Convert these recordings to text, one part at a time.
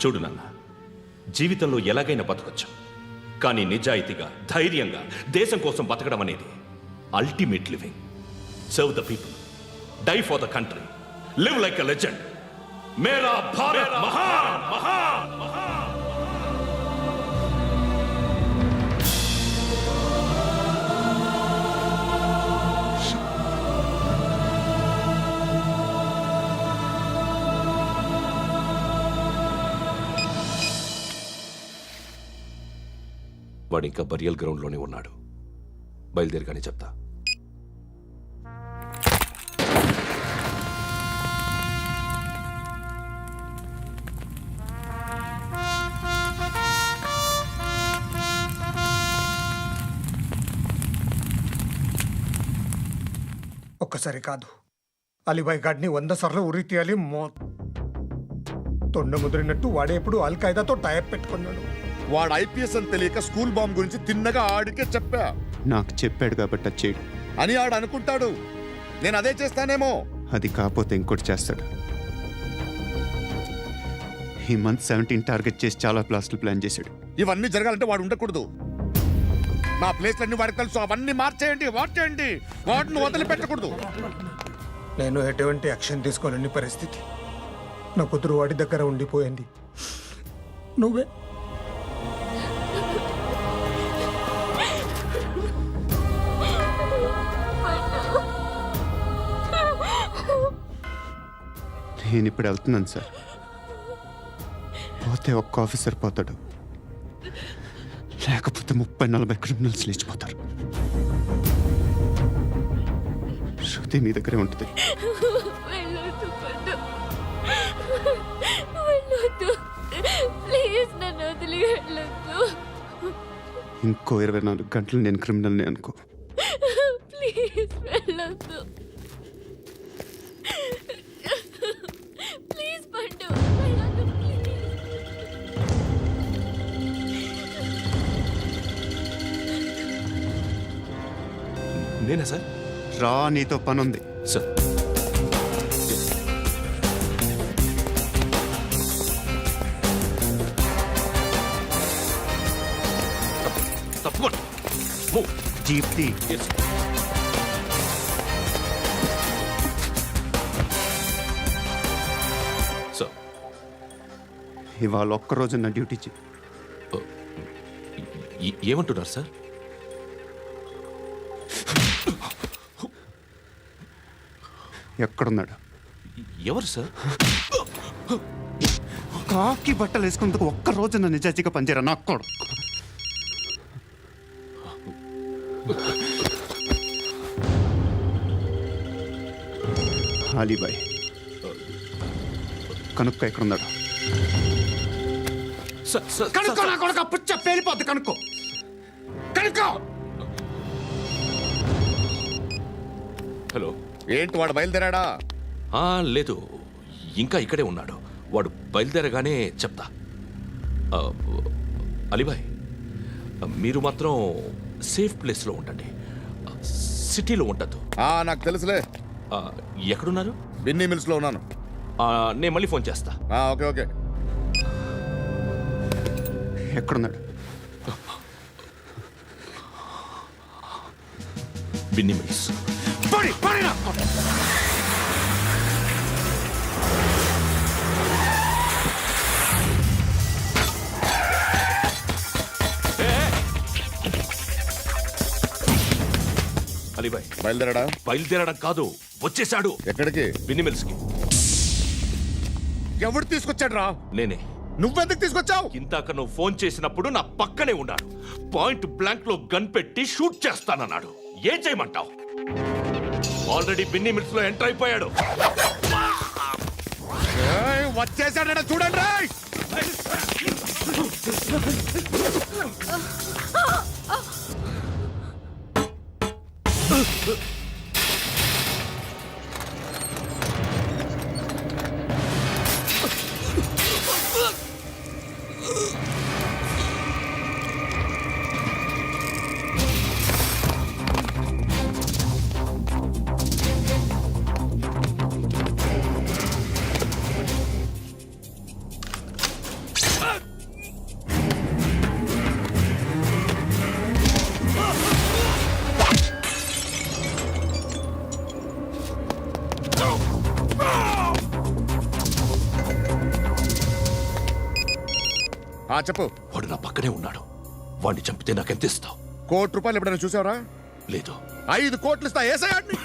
చూడు నాన్న, జీవితంలో ఎలాగైనా బతకొచ్చు, కానీ నిజాయితీగా ధైర్యంగా దేశం కోసం బతకడం అనేది ultimate living. Serve the people, die for the country, live like a legend. మేరా భారత్ మహాన్ మహాన్ మహాన్. వాడు ఇంకా బరియల్ గ్రౌండ్లోనే ఉన్నాడు. బయలుదేరగానే చెప్తా. ఒక్కసారి కాదు, అలీబాయ్ గాడిని 100 సార్లు ఉరి తీయాలి. తొండ ముదిరినట్టు వాడేప్పుడు అల్ ఖైదాతో టైప్ పెట్టుకున్నాడు. వాడు ఐపీఎస్ అని తెలియక స్కూల్ బాంబ్ గురించి తిన్నగా ఆడికే చెప్పా. నాకు చెప్పాడు కాబట్టి అది చేయడు అని ఆడు అనుకుంటాడు. నేను అదే చేస్తానేమో. అది కాకపోతే ఇంకోటి చేస్తాడు. ఈ మంత్ 17 టార్గెట్ చేసి చాలా బ్లాస్టులు ప్లాన్ చేశాడు. ఇవన్నీ జరగాలంటే వాడు ఉండకూడదు. నా ప్లేస్లన్నీ వాడికి తెలుసు. అవన్నీ మార్చేయండి, వాటేయండి. వాటిని వదిలిపెట్టకూడదు. నేను ఎటువంటి యాక్షన్ తీసుకోలేని పరిస్థితి. నా కూతురు వాడి దగ్గర ఉండిపోయింది. నువ్వే నేను ఇప్పుడు వెళ్తున్నాను సార్. పోతే ఒక్క ఆఫీసర్ పోతాడు, లేకపోతే 30-40 క్రిమినల్స్ లేచిపోతారు. శృతి మీ దగ్గరే ఉంటుంది. ఇంకో 24 గంటలు నేను క్రిమినల్ని అనుకో. ప్లీజ్ వెళ్ళొద్దు. ప్లీజ్ పండు, వెళ్ళొద్దు ప్లీజ్. నేనా సార్? రా, నీతో పని ఉంది. సార్, తప్పకుండా. Jeep the. సార్, ఇవాళ ఒక్కరోజు నా డ్యూటీ చేయి. ఏమంటున్నారు సార్? ఎక్కడున్నాడు? ఎవరు సార్? కాకి బట్టలు వేసుకున్నందుకు ఒక్కరోజు నా నిజాయితీగా పనిచేయరా నాకు కూడా. అలీబాయ్ కనుక్కో, ఎక్కడున్నాడు? కనుక్కో నా కొడుకు. పుచ్చ పేలిపోద్ది. కనుక్కో, కనుక్కో. హలో. ఏంటి వాడు బయలుదేరాడా? లేదు, ఇంకా ఇక్కడే ఉన్నాడు. వాడు బయలుదేరగానే చెప్తా. అలీబాయ్, మీరు మాత్రం సేఫ్ ప్లేస్లో ఉండండి, సిటీలో ఉండద్దు. నాకు తెలుసులే. ఎక్కడున్నారు? బిన్నీ మిల్స్ లో ఉన్నాను. నేను మళ్ళీ ఫోన్ చేస్తా. Okay okay. ఎక్కడున్నాడు? బిన్నీ మిల్స్. అలీబాయ్ బయలుదేరాడా? బయలుదేరడం కాదు, వచ్చేశాడు. ఎక్కడికి? బిన్నీ మిల్స్ కి. ఎవడు తీసుకొచ్చాడు రా? నేనే. నువ్వెందుకు తీసుకొచ్చావు? ఇందాక నువ్వు ఫోన్ చేసినప్పుడు నా పక్కనే ఉన్నాడు. పాయింట్ బ్లాంక్ లో గన్ పెట్టి షూట్ చేస్తానన్నాడు. ఏం చేయమంటావు? ఆల్రెడీ బిన్నీ మిల్స్ లో ఎంటర్ అయిపోయాడు. వచ్చేసాడ చూడండి. చెప్పు. వాడు నా పక్కనే ఉన్నాడు. వాడిని చంపితే నాకెంత ఇస్తావు? ₹1,00,00,000 ఎప్పుడైనా చూసావరా? లేదు. 5 కోట్లు ఇస్తా. ఏసయాడిని.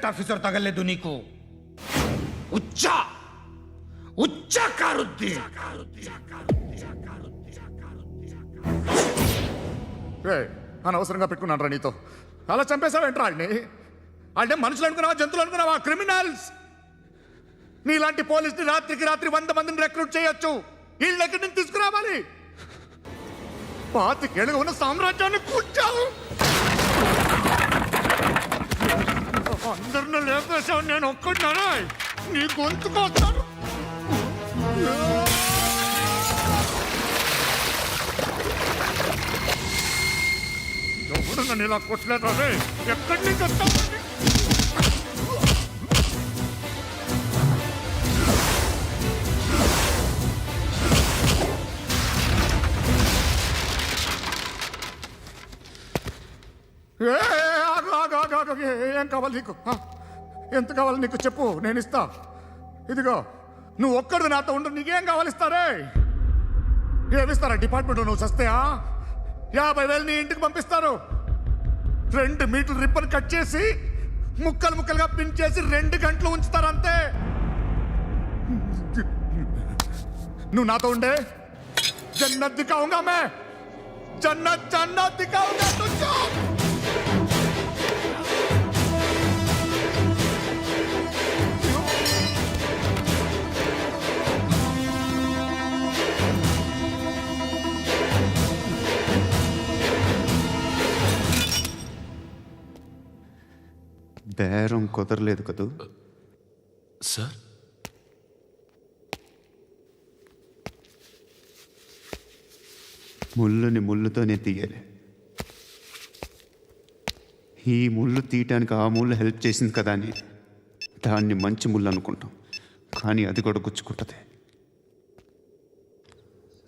ప్రాజెక్ట్ ఆఫీసర్ తగలేదు నీకు ఉచ్చా కారుద్ది. అనవసరంగా పెట్టుకున్నాను రా నీతో. అలా చంపేశావేంట్రా వాడిని? అంటే మనుషులు అనుకున్నావా, జంతువులు అనుకున్నావా? క్రిమినల్స్. నీలాంటి పోలీసుని రాత్రికి రాత్రి 100 మందిని రిక్రూట్ చేయొచ్చు. వీళ్ళు ఎక్కడి నుంచి తీసుకురావాలి? 25 ఏళ్ళుగా ఉన్న సామ్రాజ్యాన్ని కూర్చావు. అందరిని లేపేశావు, నేను ఒక్కడినారా? నీ గొంతుకొస్తాను. ఎవడు నన్ను ఇలా కొట్టలేదా? ఎక్కడి నుంచి వస్తావు? ఏం కావాలి నీకు? ఎంత కావాలి నీకు చెప్పు, నేను ఇస్తా. ఇదిగో నువ్వు ఒక్కడిది నాతో ఉండు. నీకేం కావాలి ఇస్తారే? ఏమిస్తారా డిపార్ట్మెంట్? నువ్వు చస్తేయా 50,000 నీ ఇంటికి పంపిస్తారు. 2 మీటర్లు రిబ్బన్ కట్ చేసి ముక్కలు ముక్కలుగా పిన్ చేసి 2 గంటలు ఉంచుతారు అంతే. నువ్వు నాతో ఉండే జన్నత్ దిఖాऊंगा मैं, జన్నత్ దిఖాऊंगा तुझको. బేరం కుదరలేదు కదూ. సార్, ముళ్ళుని ముళ్ళుతోనే తీయాలి. ఈ ముళ్ళు తీయటానికి ఆ ముళ్ళు హెల్ప్ చేసింది కదా అని దాన్ని మంచి ముళ్ళు అనుకుంటాం, కానీ అది కూడా గుచ్చుకుంటుంది.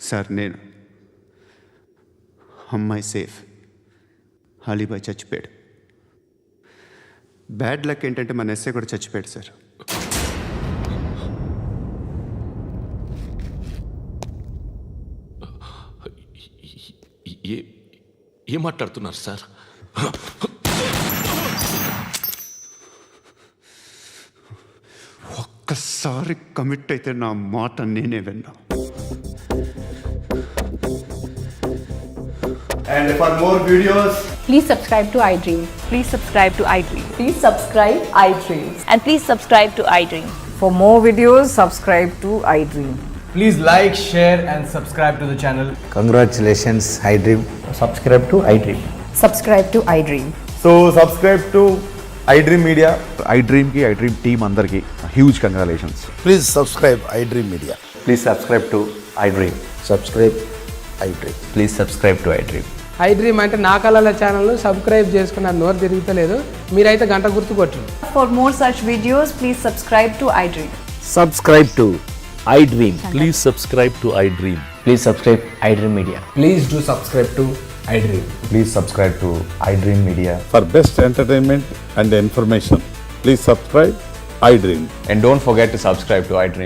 సార్, నేను అమ్మాయి సేఫ్, అలీబాయ్ చచ్చిపోయాడు. బ్యాడ్ లక్ ఏంటంటే మన ఎస్ఐ కూడా చచ్చిపోయాడు సార్. ఏం మాట్లాడుతున్నారు సార్? ఒక్కసారి కమిట్ అయితే నా మాట నేనే విన్నా. And for more videos, Please subscribe to iDream. Please subscribe to iDream. Please subscribe iDream. And please subscribe to iDream. For more videos, subscribe to iDream. please like, share, and subscribe to the channel. Congratulations, iDream. Subscribe to iDream. Subscribe to iDream. So subscribe to iDream Media. iDream ki iDream team andarki huge congratulations. Please subscribe iDream Media. Please subscribe to iDream. Subscribe iDream. Please subscribe to iDream. iDream అంటే నా కళల channel subscribe చేసుకున్న నోరు తిరుగుతలేదు. మీరైతే గంట గుర్తు కొట్టండి. For more such videos, please subscribe to iDream. Subscribe to iDream. Please subscribe to iDream. Please subscribe iDream Media. Please do subscribe to iDream. Please subscribe to iDream Media. For best entertainment and information, please subscribe iDream. And don't forget to subscribe to iDream.